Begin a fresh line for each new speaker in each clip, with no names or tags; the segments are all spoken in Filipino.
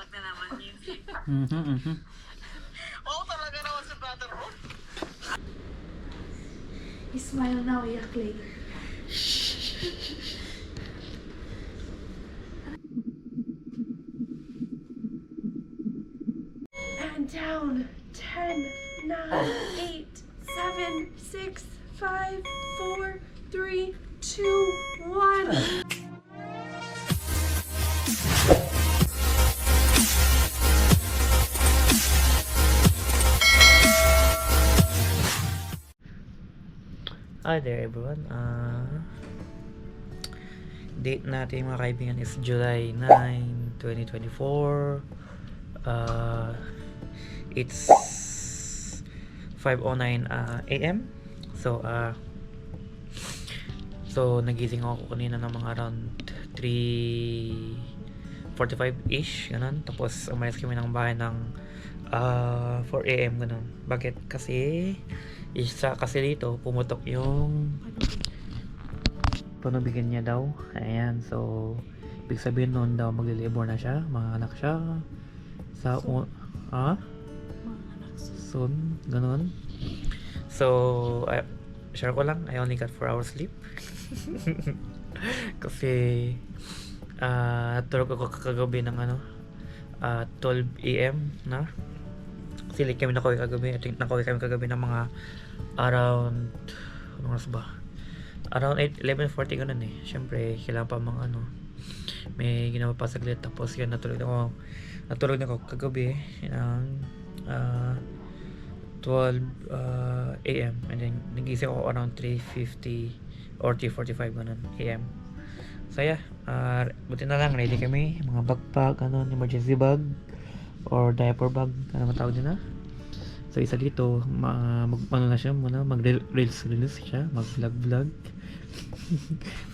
na naman yun.
Oo, talaga naman si brother mo.
Smile now, yak later. And down. 10, 9, 8, 7, 6, 5, 4, 3, 2, 1.
Hi there everyone. Date natin mga kaibigan is July 9, 2024. It's 5:09 AM. So nagising ako kanina ng mga around 3:45-ish ganun. Tapos umalis kami ng bahay ng 4 AM ganun. Bakit? Kasi isa kasi dito pumutok yung panubigan niya daw. Ayan, so ibig sabihin noon daw maglilibor na siya, mga anak siya sa soon, ganun. So share ko lang, I only got 4 hours sleep. Kasi natulog ako kagabi ng 12 AM na. Kasi late kami nakauwi kagabi. I think nakauwi kami kagabi ng mga around anong oras ba? Around 11:40 ganun eh. Syempre kailangan pa mga may ginawa pa saglit. Tapos yun natulog na ako kagabi ng 12 AM. And then nagising ako around 3:50 or 3:45 ganun AM. So yeah, buti na lang ready kami, mga backpack, emergency bag or diaper bag, matawag din na. So isa dito, na siya muna, mag-reels siya, mag-vlog.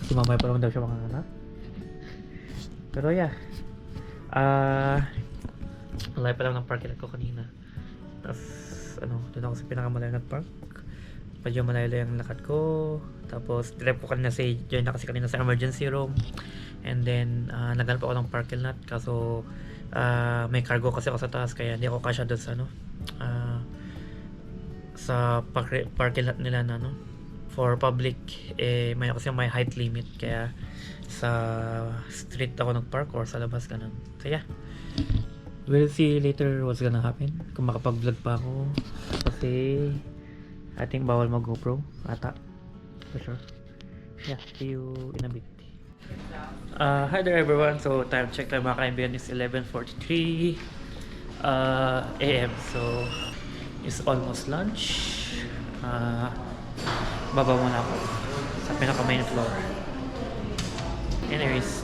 So mamaya pa lang daw siya mga anak. Pero yeah, layo pa lang ng parking lot ko kanina. Tapos doon ako sa pinakamalayo na park. Medyo malayo yung lakad ko. Tapos drive ko kanina join na kasi kanina sa emergency room. And then naghanap ako ng parking lot. Kaso may cargo kasi ako sa taas, kaya hindi ako kasya doon sa parking lot nila na for public. May kasi may height limit, kaya sa street ako nagpark or sa labas ganun. So yeah, we'll see later what's gonna happen, kung makapag-vlog pa ako, kasi I think bawal mag GoPro ata, for sure. Yeah, see you in a bit. Hi there everyone. So time check tayo mga kaibigan is 11:43 AM. So it's almost lunch. Baba muna ako sa pinaka main floor. Anyways,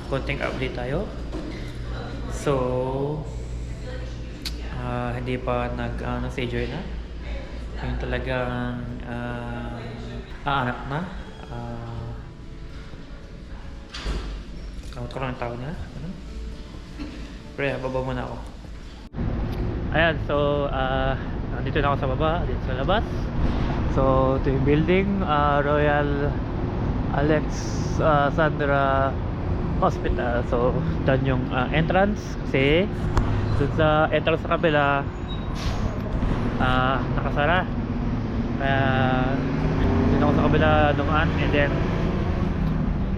konting update tayo. So hindi pa si Joy na yung talagang anak na. Kamot ko lang ang tao niya. Pero yeah, baba muna ako. Ayan, so nandito na ako sa baba, dito sa labas. So ito yung building, Royal Alexandra Hospital. So dyan yung entrance. Kasi dun sa entrance sa kabila nakasara. Kaya dito ako sa kabila dumaan. And then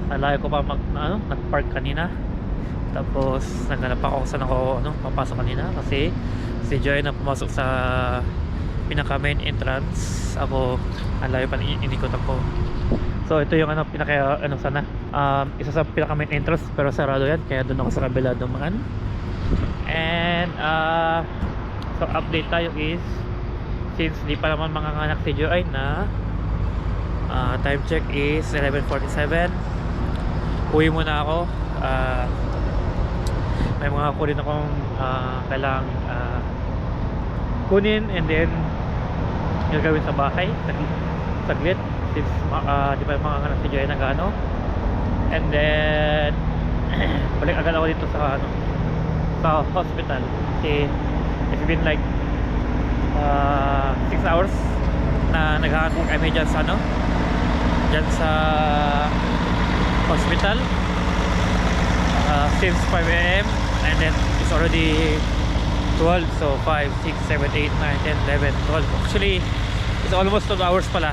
alayo ko pa nag-park kanina. Tapos naghanap ako kung saan ako papasok kanina, kasi si Joy na pumasok sa pinaka main entrance. Ako alayo pa inikot ako. So ito yung pinaka sana isa sa pinaka main entrance, pero sarado yan, kaya doon ako sa kabila dumaan. And so update tayo is, since di pa naman mga anak si Joy na time check is 11:47. Uwi muna ako. May mga kunin akong kailangang kunin, and then gagawin sa bahay saglit, since di pa mga anak si Joy nag-ano. And then balik agad ako dito sa hospital, kasi it's been like 6 hours na naghahanap kami dyan sa hospital since 5 AM, and then it's already 12. So 5, 6, 7, 8, 9, 10, 11, 12. Actually, it's almost 12 hours pala.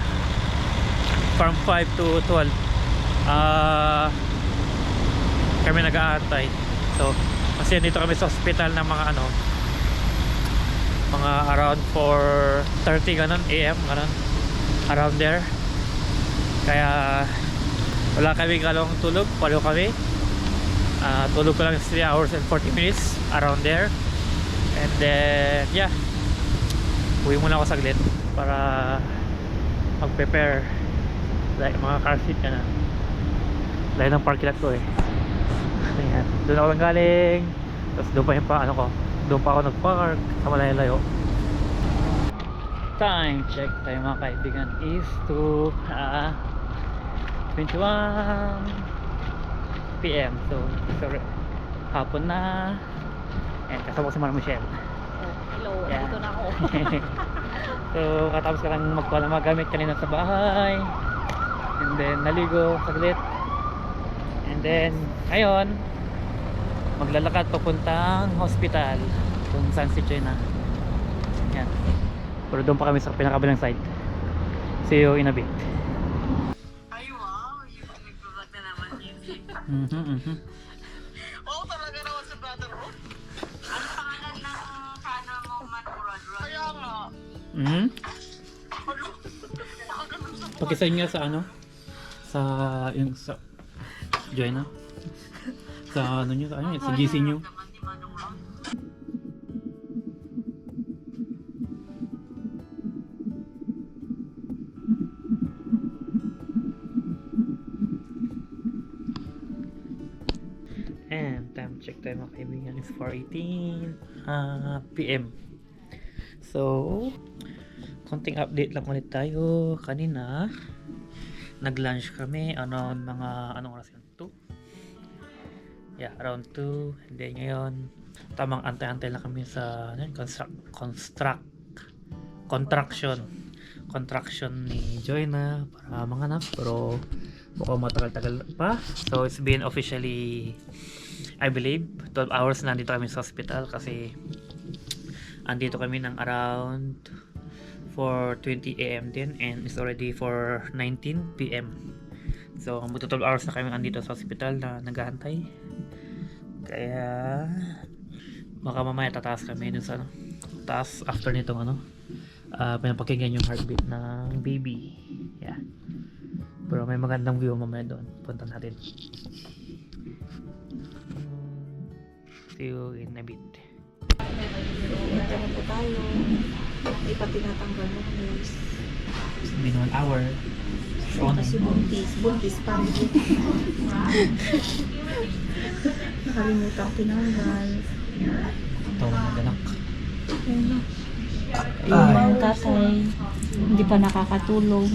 From 5 to 12. Kami nag-aantay. So, kasi dito kami sa hospital ng mga ano, mga around 4:30 ganun, AM, ganun. Around there. Kaya, wala kami kalong tulog. Palo kami. Tulog ko lang 3 hours and 40 minutes around there. And then yeah, uwi muna ako saglit para mag-prepare, like mga car seat ka na. Layo ng parking lot ko eh. Ayan, doon ako lang galing. Tapos doon pa yung ano ko, doon pa ako nag-park sa malayo-layo. Time check tayo mga kaibigan is to 21 PM. So hapon na. And kasama ko si Mara Michelle.
Hello,
Yeah.
dito na ako.
So katapos ka lang magkuha ng mga gamit kanina sa bahay. And then naligo saglit. And then ngayon maglalakad papuntang hospital kung saan si China. Yan. Pero doon pa kami sa pinakabilang side. See you in a bit.
Ay, wow. Yung nag-vlog na naman yun. Oo, talaga naman si brother mo. Ano pangalan ng channel mo, Man Rod? Kaya nga.
Mhm.
Ano? Nakaganon sa
Pakisign nga sa ano? Sa yung sa Join na. Sa ano nyo, sa ano, sa GC nyo.
naman ni Manong Rod.
And time check tayo mga kaibigan is 4:18 PM. So konting update lang ulit tayo. Kanina nag-lunch kami around mga anong oras yun? 2? Yeah, around 2. And then ngayon tamang antay-antay lang kami sa contraction ni Joyna para manganak, pero mukhang matagal-tagal pa. So it's been officially, I believe, 12 hours na nandito kami sa hospital kasi andito kami ng around 4:20 AM din, and it's already 4:19 PM. So magto 12 hours na kami andito sa hospital na naghahantay. Kaya baka mamaya tataas kami dun sa ano, taas after nitong ano, pinapakinggan yung heartbeat ng baby. Yeah. Pero may magandang view mamaya doon. Punta natin. See you in a bit.
Internet po tayo. Ipa tinatanggal mo guys.
It's been 1 hour.
Kasi buntis pa rin. Nakalimutan ko tinanggal.
Ito ang anak.
Ayun na. Yung tatay, hindi pa nakakatulong.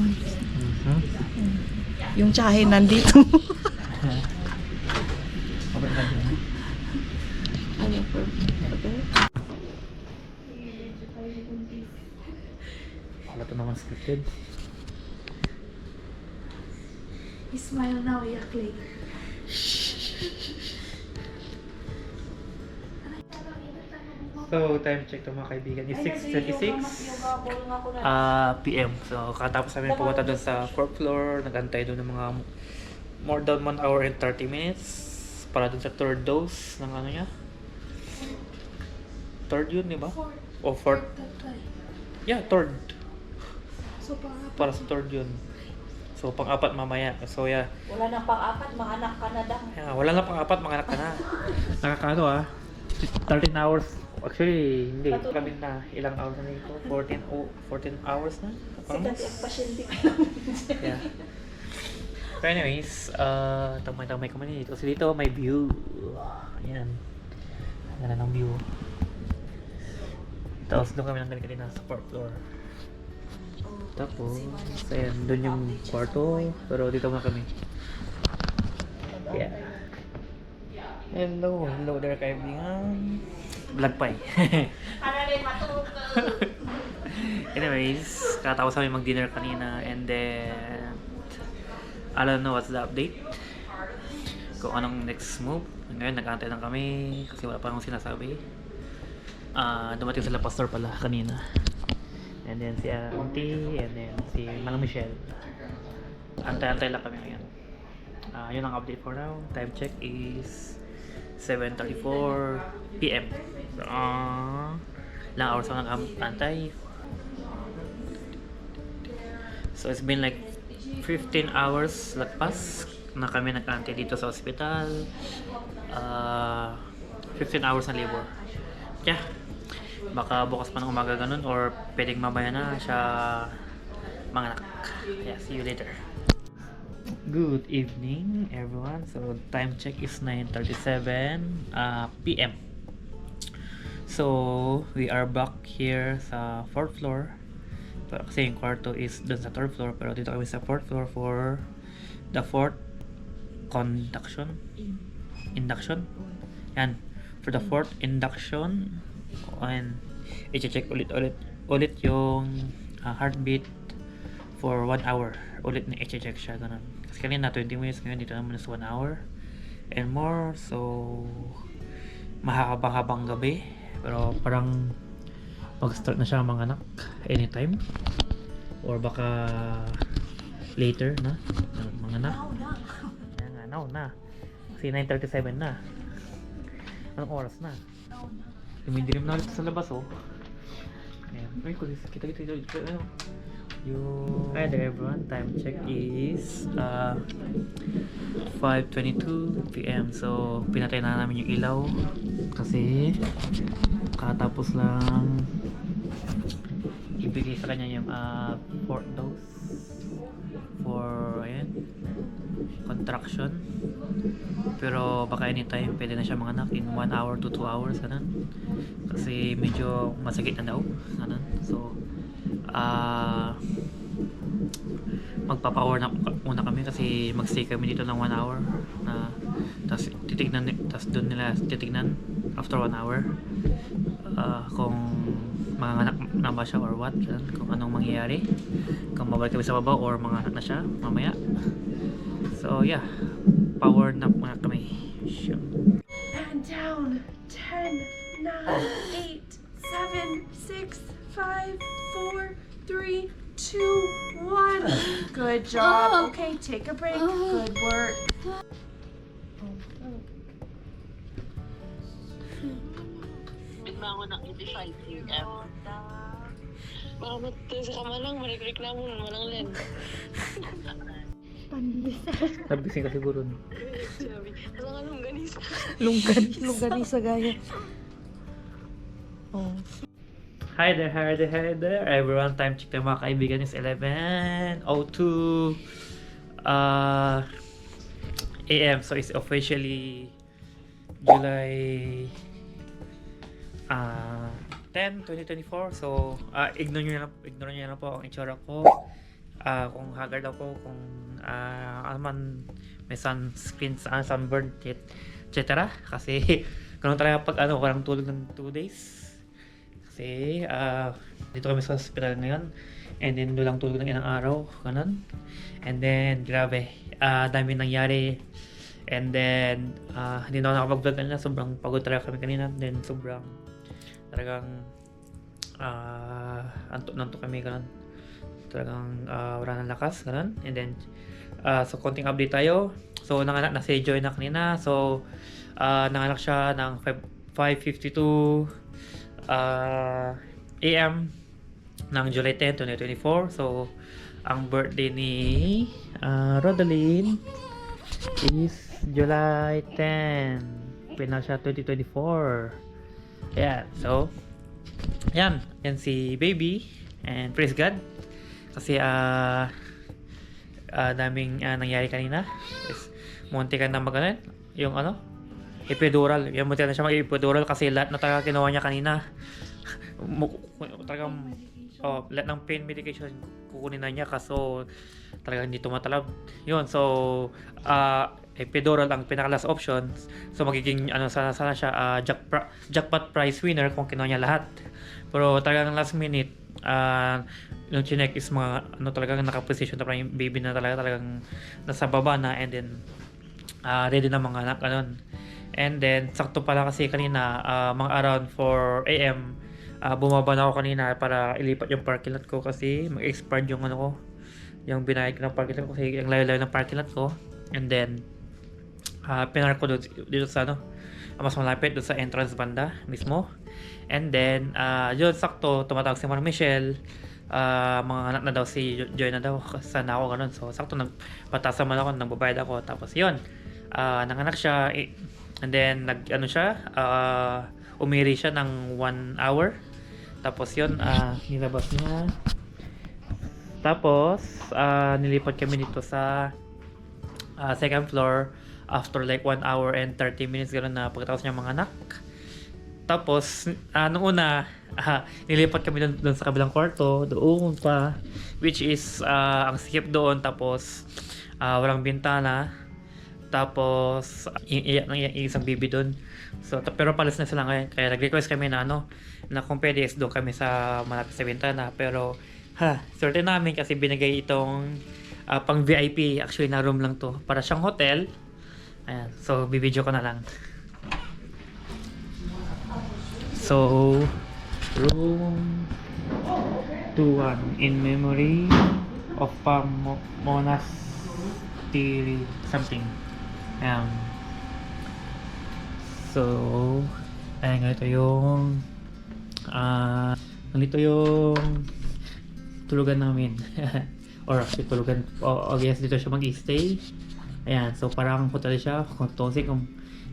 Yung tsahe nandito. Ano po? Okay.
Wala ito naman scripted.
You smile now, iyak later.
So, time check to mga kaibigan is 6:26 PM. So, katapos namin pumunta doon sa 4th floor. Nag-antay doon ng mga more than 1 hour and 30 minutes para doon sa third dose ng ano niya. Third yun, di ba? O fourth? Yeah, third.
So,
Para sa third yun. So, pang-apat mamaya. So, yeah.
Wala na pang-apat, manganak ka na daw.
Yeah, wala na pang-apat, mga anak ka na. Nakakaano 13 hours. Actually, hindi. Kami na ilang hours na nito? 14 hours na?
Sikat yung pasyente ka.
Yeah. But anyways, tamay-tamay kami dito. Kasi dito may view. Ayan. Ganda ng view. Tapos doon kami nang kanina sa 4th floor. Tapos, ayan, doon yung kwarto. Pero dito muna kami. Yeah. Hello there kaibigan. Vlog pa eh. Anyways, katapos kami mag-dinner kanina, and then I don't know what's the update. Kung anong next move, Ngayon, nag-aantay lang kami kasi wala pa akong sinasabi. Dumating sila pastor pala kanina. And then si Auntie, and then si Manang Michelle. Antay-antay lang kami ngayon. Yun ang update for now. Time check is 7:34 PM. So, ilang hours ako nag-antay. So it's been like 15 hours lagpas na kami nag-antay dito sa ospital. 15 hours na labor. Yeah. Baka bukas pa ng umaga ganun or pwedeng mamaya na siya manganak. Yeah, see you later. Good evening everyone. So time check is 9:37 PM. So we are back here sa 4th floor. Kasi yung kwarto is dun sa 3rd floor, pero dito kami sa 4th floor for the 4th induction. Yan, for the 4th induction, and i-check ulit yung heartbeat for 1 hour. Ulit na i-check siya, ganun. Kasi kanina 20 minutes, ngayon dito naman is 1 hour and more. So mahaba-habang gabi, pero parang mag-start na siya manganak anytime or baka later na manganak. Kaya nga, now na kasi 9:37 na. Anong oras na? Dumidilim na ulit sa labas, oh. Ayan. Ay, kita ano? Hi there everyone, time check is 5:22 PM. So pinatay na namin yung ilaw kasi katapos lang ibigay sa kanya yung 4th dose for contraction, pero baka anytime pwede na siya manganak in 1 hour to 2 hours ganun, kasi medyo masakit na daw ganun. So magpa-power na muna kami kasi magstay kami dito ng 1 hour na tas doon nila titignan after 1 hour kung manganak na ba siya or what, kung anong mangyayari, kung mabalik kami sa baba or manganak na siya mamaya. So yeah, power nap muna kami. Sure.
And down. 10, 9, 8, 7, 6, 5, 4, 3, 2, 1. Good job. Okay, take a break. Good work.
Bigla ko ng 85 PM. Baka matulog sa kama lang, marik-rik na mo, walang len.
Nabising ka siguro.
Sabi, alam ka longganisa.
Longganisa gaya. Oh.
Hi there everyone. Time check ng mga kaibigan is 11:02 AM. So it's officially July 10, 2024. So ignore nyo na po ang itsura ko, kung haggard ako, kung man may sunscreen, sunburn, etc. Kasi ganun talaga pag walang tulog ng 2 days. Kasi dito kami sa hospital ngayon, and then doon lang tulog ng ilang araw ganun. And then grabe, dami nangyari, and then hindi na ako nakapag-vlog kanina. Sobrang pagod talaga kami kanina, then sobrang talagang antok kami ganun, talagang wala ng lakas ganun. And then so konting update tayo. So nanganak na si Joy na kanina. So nanganak siya ng 5:52 AM ng July 10, 2024. So ang birthday ni Rodeline is July 10. Pinal siya 2024. Ayan, so yan si baby, and praise God kasi daming nangyari kanina. Munti ka na magano yung epidural. Yung munti na siya mag-epidural kasi lahat na talaga kinuha niya kanina. Talagang lahat ng pain medication kukunin na niya, kaso talagang hindi tumatalab yun. So epidural ang pinaka-last option. So magiging sana siya jackpot prize winner kung kinuha niya lahat. Pero talagang last minute nung chinek is mga talagang naka-position na yung baby na talagang nasa baba na, and then ready na mga anak ganun. And then, sakto pala kasi kanina, mga around 4 AM, bumaba na ako kanina para ilipat yung parking lot ko kasi mag-expired yung ano ko, yung binayad ko ng parking lot ko kasi yung layo-layo ng parking lot ko. And then, pinark ko dito sa ano, mas malapit doon sa entrance banda mismo. And then, yun, sakto, tumatawag si Mar Michelle, mga anak na daw si Joy na daw, sana ako ganun. So, sakto, nagpatasan man ako, nagbabayad ako. Tapos, yun, nanganak siya, and then, umiri siya ng 1 hour. Tapos, yun, nilabas niya. Tapos, nilipat kami dito sa second floor after like 1 hour and 30 minutes gano'n na pagkatapos niya mga anak. Tapos, nung una, nilipat kami doon sa kabilang kwarto, doon pa, which is, ang sikip doon, tapos, walang bintana, tapos, iyak ng isang baby doon. So, pero palis na sila ngayon, kaya nag-request kami na na kung pwede is doon kami sa malapit sa bintana, pero, swerte namin kasi binigay itong pang VIP, actually na room lang to, para siyang hotel. Ayan, so bibidyo ko na lang. So, room 21 in memory of monastery something. So, ayan, ganito yung tulugan namin. Or actually tulugan, yes, dito siya mag-stay. Ayan, so parang hotel siya, kung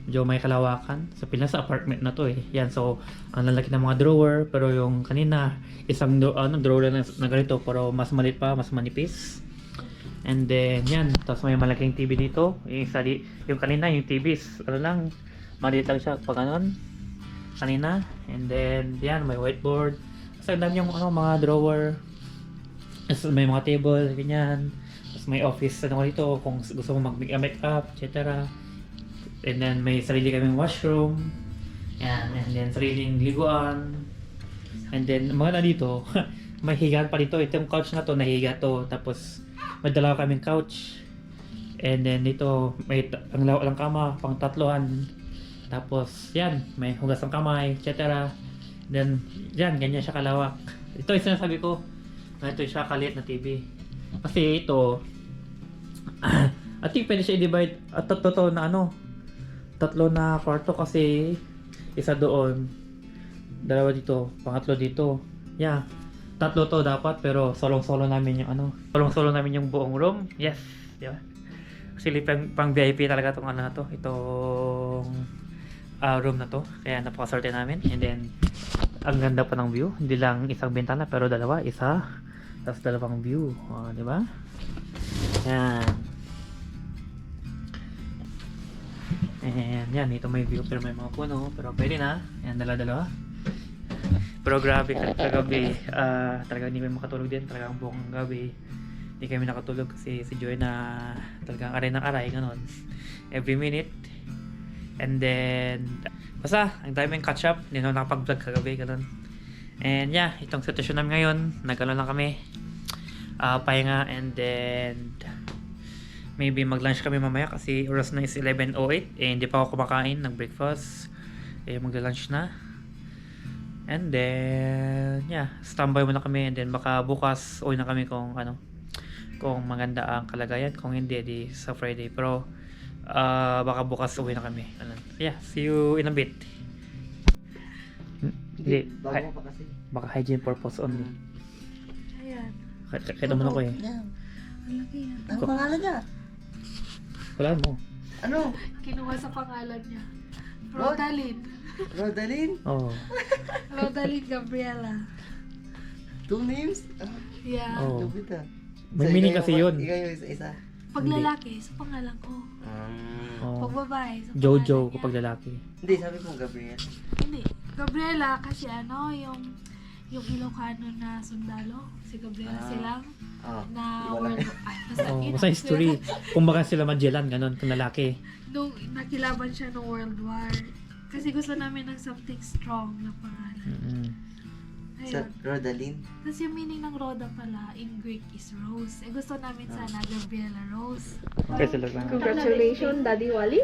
medyo may kalawakan. So pila sa apartment na to eh. Yan, so ang lalaki ng mga drawer, pero yung kanina isang drawer na ganito, pero mas maliit pa, mas manipis. And then yan, tapos may malaking TV dito. Yung kanina yung TV maliit lang siya pag kanina. And then yan, may whiteboard. So ang dami yung mga drawer. Tapos may mga table, ganyan. Tapos may office dito kung gusto mo mag-make up, etc. And then may sarili kaming washroom. Yan, and then sariling liguan. And then mga na dito, may higaan pa dito. Itong couch na to, nahiga to. Tapos may dalawa kaming couch. And then dito, may ang lawak lang kama, pang tatlohan. Tapos yan, may hugas ng kamay, etc. Then yan, ganyan siya kalawak. Ito yung sinasabi ko. Ito siya kaliit na TV. Kasi ito, I think pwede siya i-divide at tatlo na kwarto kasi isa doon, dalawa dito, pangatlo dito. Yeah. Tatlo to dapat pero solong-solo namin yung buong room. Yes, di ba? Actually pang VIP talaga tong na to, itong room na to. Kaya napakaswerte namin. And then ang ganda pa ng view. Hindi lang isang bintana pero dalawa, isa, tapos dalawang view. Di ba? Yan. And yan, ito may view pero may mga puno, pero pwede na. Yan, dala-dalawa. Pero grabe kagabi, talagang hindi kami makatulog din. Talagang buong gabi hindi kami nakatulog kasi si Joy na talagang aray ng aray, ganon. Every minute. And then basta, ang daming catch up. Hindi na nakapag-vlog kagabi, ganon. And yeah, itong sitwasyon namin ngayon, nagkaroon lang kami pahinga, and then maybe mag-lunch kami mamaya kasi oras na is 11:08. Hindi pa ako kumakain ng breakfast. Mag-lunch na. And then yeah, standby muna kami, and then baka bukas uwi na kami kung maganda ang kalagayan. Kung hindi, di sa Friday. Pero baka bukas uwi na kami. Yeah, see you in a bit. Hindi, baka hygiene purpose only.
Ayan.
Kahit naman ako eh.
Ang laki yan.
Ang pangalan niya?
Wala mo.
Ano?
Kinuha sa pangalan niya. Rodalyn.
Rodalyn?
Oo.
Rodalyn Gabriela.
2 names?
Yeah.
Oo.
Lupit ah.
May meaning kasi yun.
Ikaw yung isa-isa.
Pag lalaki, sa pangalan ko.
Oo.
Pag babae, sa pangalan
Jojo
niya.
kapag lalaki.
Hindi, sabi ko Gabriel.
Hindi. Gabriela kasi yung Ilocano na sundalo. Si Gabriela silang. Na
iba lang.
world. Ay, basta
Oo,
yun.
basta history. Kung baka sila Magellan, ganon, kung lalaki.
Nung nakilaban siya ng World War. Kasi gusto namin ng something strong na pangalan.
Sa
Ayun.
Rodaline.
Tapos yung meaning ng Rhoda pala, in Greek is rose. Eh gusto namin sana Gabriela Rose.
Okay sila lang.
Congratulations, Daddy Wally.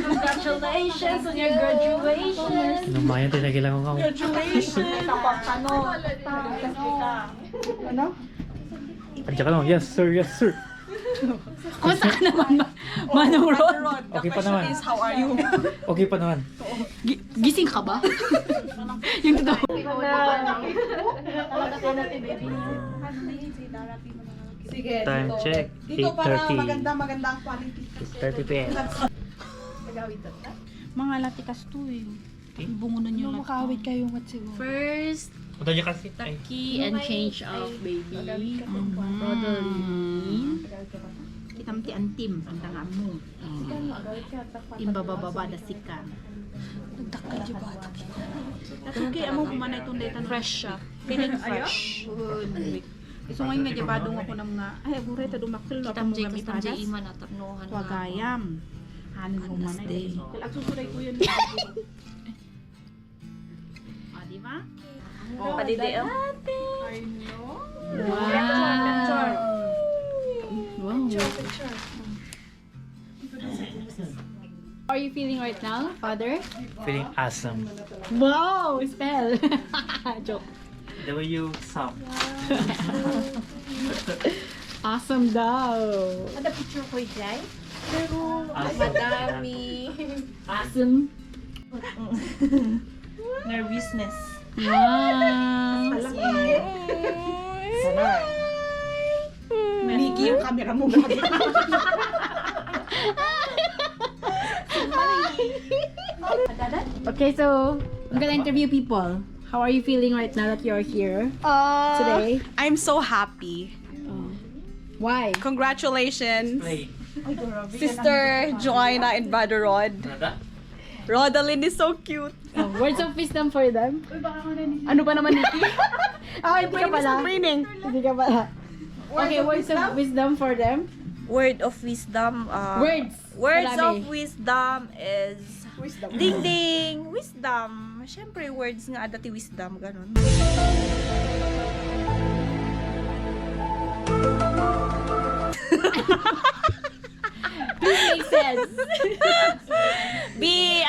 Congratulations on your graduation!
Lumayan tayo nagilang ako. Andiyan ka lang. Yes sir, yes sir.
Kumusta ka naman, Manong Rod?
Okay pa naman.
How are you?
Okay pa naman.
Gising ka ba? Yung totoo.
Time check. 8:30.
magandang quality.
8:30 p.m.
Mga latikas to eh. Bungunan yung
Makawit kayo mat siguro.
First,
Punta niya kasi. Ay.
key and change of baby. Rodaline. Kitam ti antim, ang tanga mo. Imbababa da sikan.
Nagdakal yung bata.
That's okay, amo kumanay itong data fresh siya. Pinag fresh. So ngayon nga jabadong ako ng mga, ay agure ta dumakil na
Kitam
mo
jay
kami
kastam jay
padas.
iman at taknohan
Wagayam. Hanin mo manay. Ang susuray ko yun. Ah, di ba?
Oh, kadideo.
Wow. Wow. How are you feeling right now, Father?
Feeling awesome.
Wow! Spell! Joke.
The way you sound.
Awesome daw!
Ada picture ko Jai?
Madami.
Awesome!
Nervousness.
Wow!
Miki yung camera mo.
Okay, so I'm gonna interview people. How are you feeling right now that you're here today?
I'm so happy.
Why?
Congratulations,
Play.
Sister Joanna and Brother Rod.
Nada?
Rodaline is so cute.
Oh, words of wisdom for them. Ano ba naman, Nikki? Ah, hindi ka pala.
Training.
Hindi ka pala. Okay, words of wisdom for them.
Word of wisdom.
Words.
Words
Marami.
of wisdom is ding ding wisdom. Syempre words nga dati wisdom ganun.
Makes sense.
Be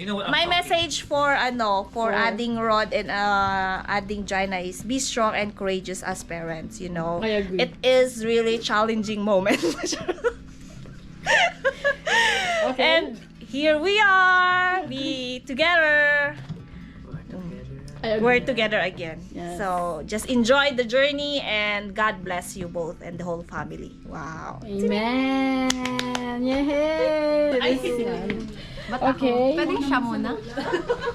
You know what?
my message for adding Rod and adding Jaina is be strong and courageous as parents, you know.
I agree.
It is really challenging moment. And here we are, we together.
I agree.
We're together again.
Yes.
So just enjoy the journey and God bless you both and the whole family. Wow.
Amen! Yay! Okay.
Pwede siya muna?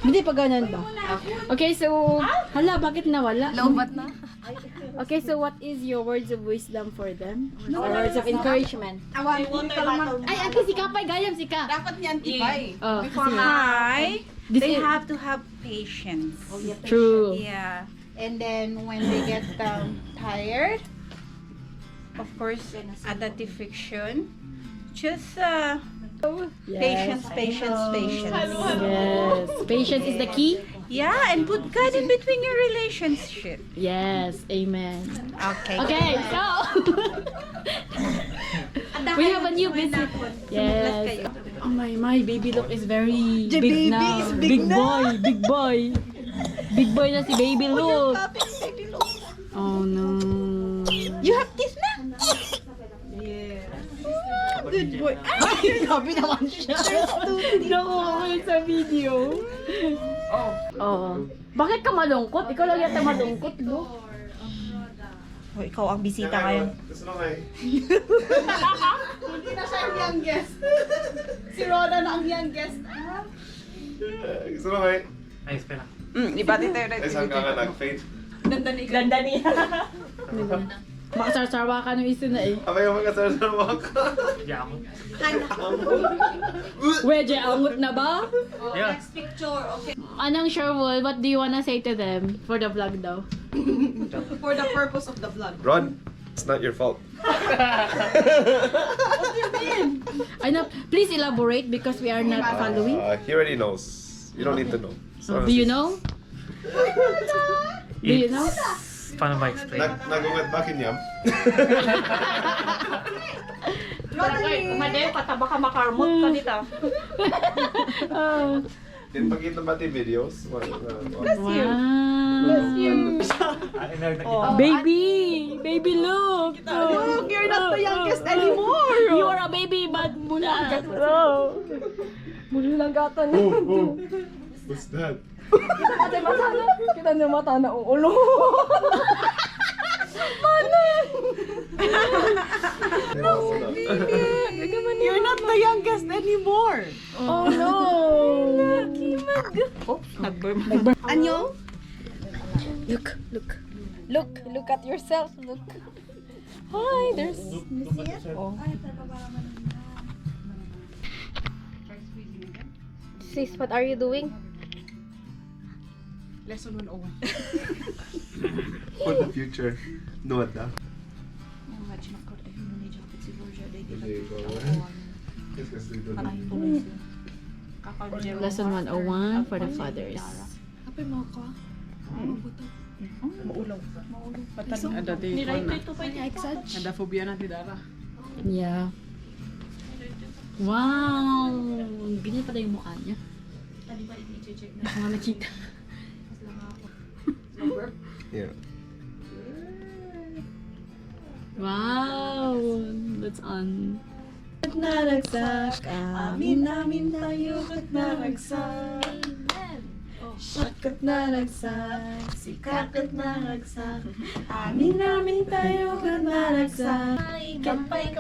Hindi pa ganyan ba? Okay, so, hala, bakit nawala?
Lobat na?
Okay, so what is your words of wisdom for them? Or words of encouragement? Ay, ate, si Kapay, gayam, si Ka.
Dapat niyan tibay.
Oh,
Before
kasi,
high,
this
they
is-
have to have patience.
True.
Yeah. And then when they get tired, of course, identification. Just
Yes.
patience.
Yes. Patience is the key?
Yeah, and put God in between your relationship.
Yes. Amen.
Okay.
Okay, so, we have a new business. Yes. Oh my baby look is very big now. Big boy, big boy. Big boy na si baby look. Oh no.
You have teeth na?
Good boy. Ay, sabi naman siya. Nakuha sa video. Oh. Bakit ka malungkot? Ikaw lang yata malungkot, no?
Oh, ikaw ang bisita ngayon.
Hindi na siya ang youngest. Si Roda na ang youngest.
Gusto mo kayo?
Ayos pa lang.
Ibati tayo na.
Ay, saan ka nga nag-fade?
Ganda niya.
Makasarsawa ka nung isa na eh.
Abay yung magkasarsawa ka.
Yeah.
Wedge, angot na ba?
Yeah.
Anong Sherwood, what do you wanna say to them for the vlog daw?
For the purpose of the vlog.
Rod, it's not your fault.
I know. Please elaborate because we are not following.
He already knows. You don't need to know. So
Do you know? Do you know?
Paano ba explain?
Nagungat back in yam.
Made, pataba ka makarmot ka dito.
In pagkita ba the videos?
Wow.
Oh.
Baby, look.
Look, you're not the youngest anymore.
You are a baby, but mula.
Muli lang gata na.
Oh, what's that?
Kita niyo mata na ulo. You're not the youngest anymore.
Oh no.
Anyo?
Look at yourself. Look. Hi, there's
Sis, what are you doing?
Lesson 101.
For the future. No, what da?
lesson 101 for the fathers.
Apay mo ko.
Patang ada di ko na. Ada phobia na ti Dara.
Yeah. Wow! Ganyan pala yung mukha niya. Mga nakita.
Yeah.
Wow! That's on.
Naragsak, amin tayo kat naragsak. Sikat naragsak, sikat at naragsak. Amin tayo kat naragsak.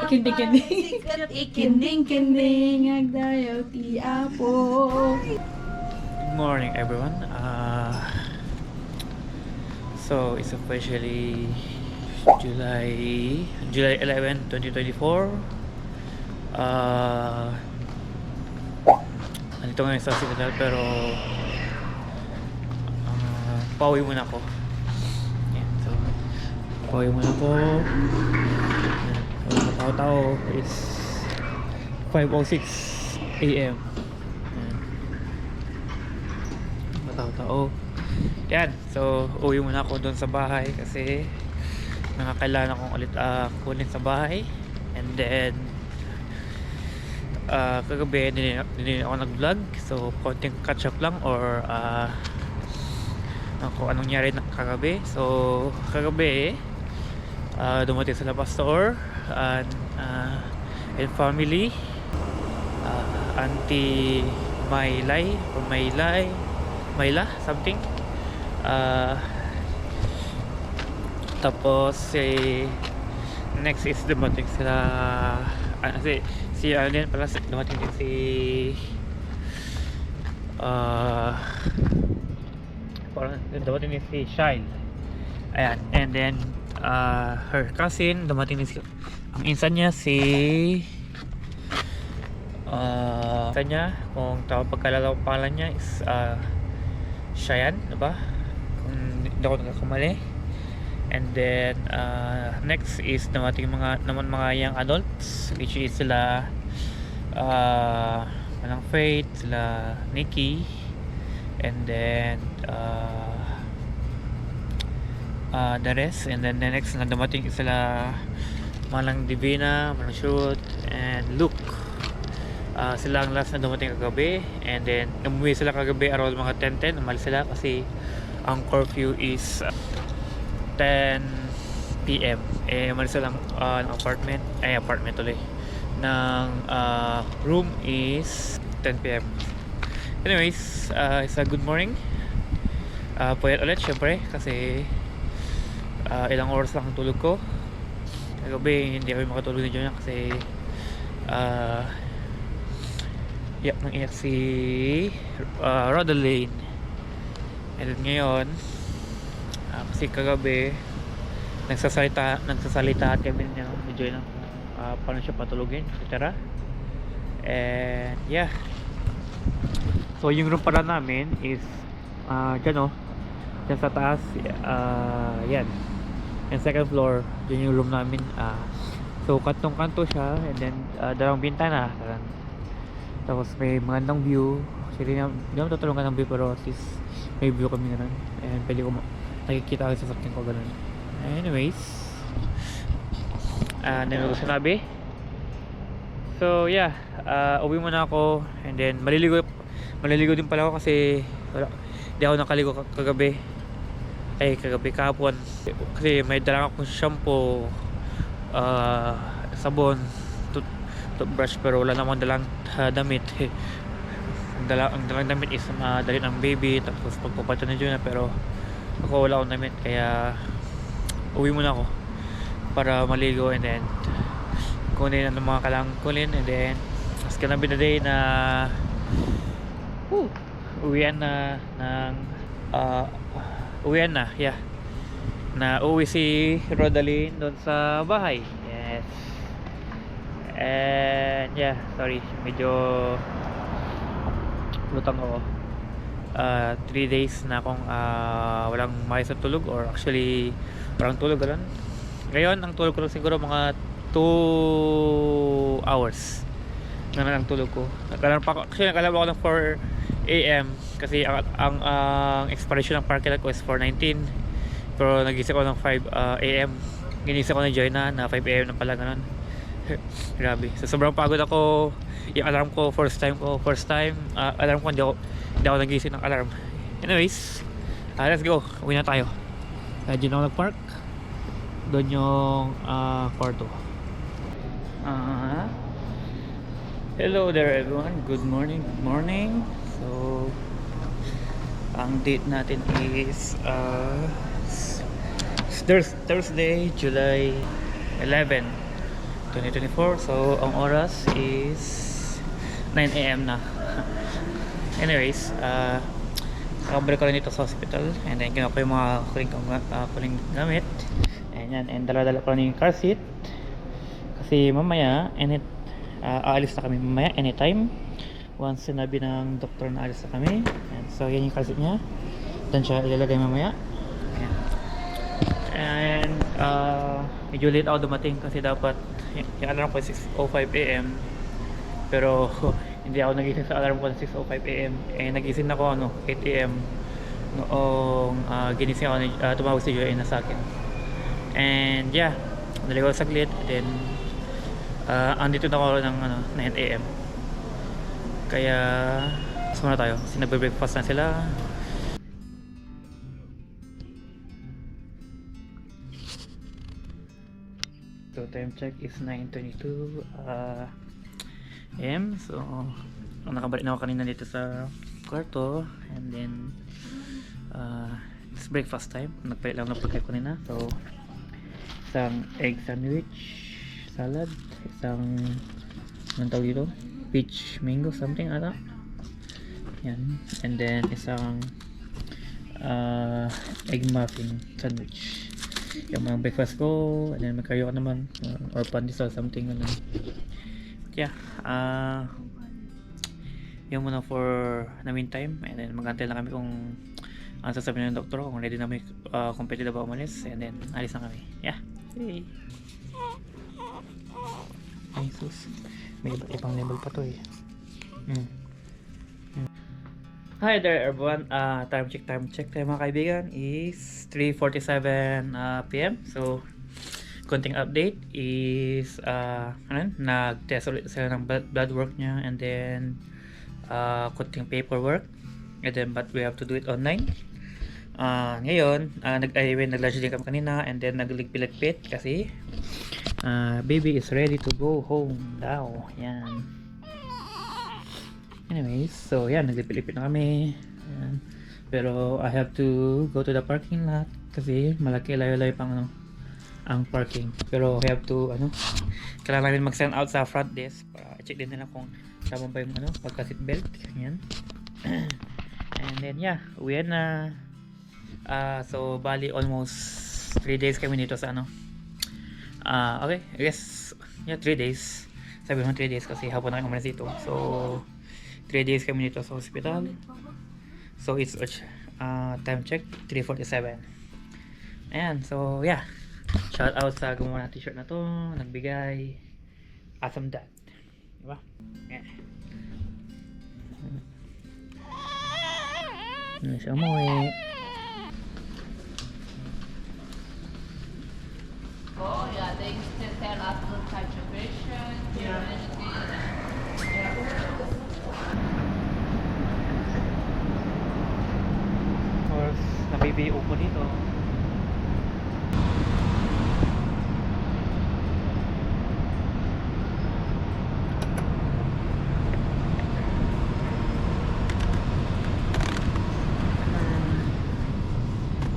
Kindi-kindi.
Sikat ikinding-kinding, agdayaw ti apo.
Good morning, everyone. So it's officially July 11, 2024. Nandito ngayon sa hospital pero pauwi muna ako. Yan, so pauwi muna ako. So, tao is 5:06 AM. Tao. Yan, so uwi muna ako doon sa bahay kasi nakakailangan akong ulit kunin sa bahay. And then kagabi hindi ako nag-vlog, so konting catch up lang or kung anong nangyari kagabi. So kagabi dumating sila pastor and family, Auntie Mayla something, tapos next is dumating sila si Alden pala, dumating din si parang dumating din si Shyle, ayan, and then her cousin dumating din si, ang insan niya si kanya, kung tawag pagkalala ang pangalan niya is Cheyenne, diba? Kung hindi ako nagkakamali. And then next is dumating mga young adults, which is sila Manang Faith, sila Nikki, and then the rest. And then the next na dumating is sila Manang Divina, Manang Shoot, and Luke. Sila ang last na dumating kagabi. And then umuwi sila kagabi around mga 10:10. Umalis sila kasi ang curfew is 10 PM. Umalis sila ng apartment ulit ng room is 10 PM. Anyways, it's a good morning. Puyat ulit syempre kasi ilang oras lang ang tulog ko kagabi. Hindi ako makatulog ni Jonah kasi iyak nang iyak si Rodaline. And then ngayon kasi kagabi nagsasalita at kami niya medyo lang paano siya patulugin, etc. And yeah, so yung room para namin is dyan Yan sa taas, yan. Yung second floor, yun yung room namin. So kantong-kanto siya, and then dalawang bintana. Tapos may magandang view. Actually, hindi naman tutulungan ng view, pero at least may view kami ganun. And pwede ko nakikita ako sa sakyan ko ganun. Anyways, ano ko sinabi? So yeah, uwi muna ako, and then maliligo din pala ako kasi hindi ako nakaligo kagabi. Kahapon. Kasi may dala akong shampoo, sabon, toothbrush, pero wala namang dalang damit. Ang dalang damit is dali ng baby, tapos pagpapata na Juna, pero ako wala akong damit, kaya uwi muna ako para maligo, and then kunin ang mga kailangan kunin, and then it's gonna be the day na uwian na na uwi si Rodaline doon sa bahay. Yes. And yeah, sorry, medyo lutang ako. 3 days na akong walang maayos na tulog, or actually walang tulog ganun. Ngayon ang tulog ko lang siguro mga 2 hours na lang tulog ko. Nakalam ako ng 4 AM kasi ang expiration ng parking lot ko is 4:19, pero nagising ako ng 5 AM. Ginising ko na Joyna na 5 AM na pala ganun. Grabe. So sobrang pagod ako. Yung alarm ko first time alarm ko hindi ako nagising ng alarm. Anyways, let's go. Uwi na tayo. Diyan ako nag-park. Doon yung kwarto. Hello there everyone. Good morning. So ang date natin is Thursday, July 11, 2024. So ang oras is 9 AM na. Anyways, nakabalik ko rin dito sa hospital, and then kinuha ko yung mga kuling gamit, and dala-dala ko rin yung car seat kasi mamaya aalis na kami mamaya anytime once sinabi ng doktor na aalis na kami. And so yan yung car seat niya, dan siya ilalagay mamaya. And medyo late ako dumating kasi dapat yung alarm ko 6:05 AM, pero hindi ako nagising sa alarm ko 6:05 AM. Nagising ako 8 AM noong ginising ako, tumawag si Joanna sa akin. And yeah, naligaw saglit, then andito na ako ng 9 AM. Kaya sumuna tayo kasi nagbe-breakfast na sila. So time check is 9:22 AM. So nakabalik na ako kanina dito sa kwarto, and then it's breakfast time. Nagpalit lang ng pagkain ko kanina. So isang egg sandwich, salad, isang anong tawag dito? Peach mango something ata. Yan. And then isang egg muffin sandwich. Yung mga breakfast ko, and then magkayo ka naman or pandesal something ganun. Yeah, yung muna for na meantime, and then mag-antay lang kami kung ang sasabihin ng doktor, kung ready na kami, kung pwede na ba umalis, and then alis na kami. Yeah. Hey. Ay sus, may ibang level pa to eh. Hi there everyone, time check tayo mga kaibigan is 3:47 PM. So konting update is nag-test ulit sila ng blood work niya, and then konting paperwork, and then but we have to do it online. Ngayon nag-lunch din kami kanina, and then nagligpit kasi baby is ready to go home daw. Yan. Anyways, so yan, naglipit-lipit na kami. Yan. Pero I have to go to the parking lot kasi malaki, layo-layo pang ang parking. Pero I have to kailangan namin mag-send out sa front desk para check din nila kung tama ba yung pagka seatbelt. Yan. And then yeah, uwi na. So bali almost 3 days kami dito sa okay, I guess yeah, 3 days. Sabi mo 3 days kasi hapon na kami dito. So 3 days kami dito sa hospital. So it's Time check 3:47. Ayan, so yeah, shout out sa gumawa ng t-shirt na to, nagbigay. Awesome dad, diba? Yeah. Hindi siya umuwi.
Oh, yeah, they still tell us the contribution.
Of course, nabibiyo ko dito.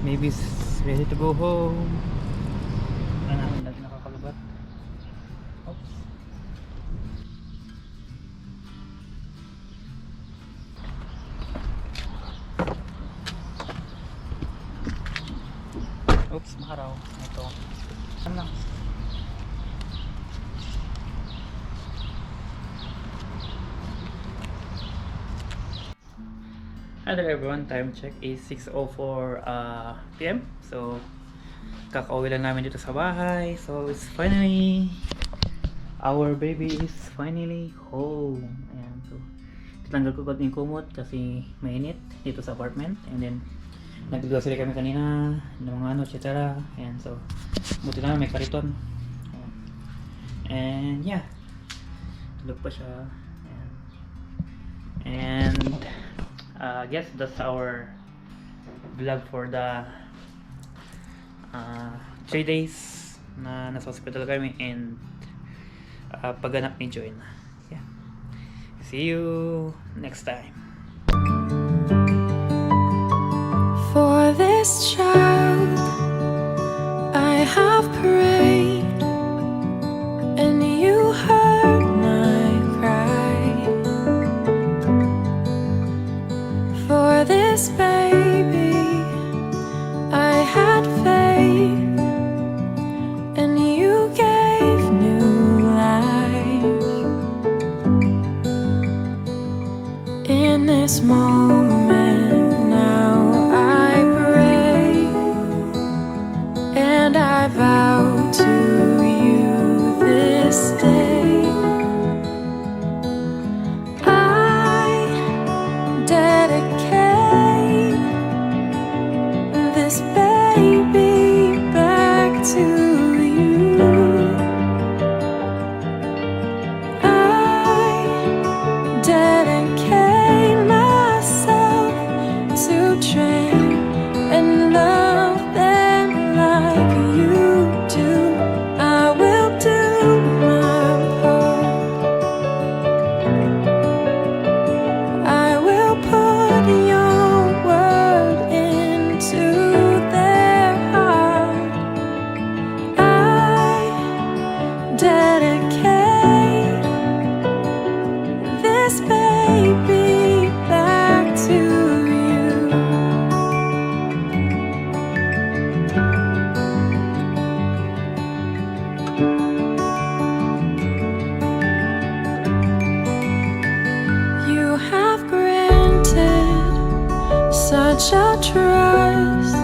Maybe it's ready to go home. Ano namin natin nakakalubat? Oops. Oops, maharaw. Ito. Ano lang? Hi there everyone, time check is 6:04 PM. So kakauwi lang namin dito sa bahay. So it's finally, our baby is finally home. Ayan, so tinanggal ko yung kumot kasi mainit dito sa apartment. And then nag-grocery kami kanina ng mga ano, etc. Ayan, so buti na may kariton. Ayan. And yeah, tulog pa siya. Ayan. And I guess that's our vlog for the 3 days na nasa hospital kami and pagganap ni Joy na. Yeah. See you next time.
For this child, I have prayed, and you heard my cry. For this baby, I had faith, and you gave new life. In this moment now I pray, and I vow to you this day, I dedicate this baby back to you. I dedicate myself to train and love them like you do. I will do my part. I will put your word into their heart. I dedicate this baby back to you. You have granted such a trust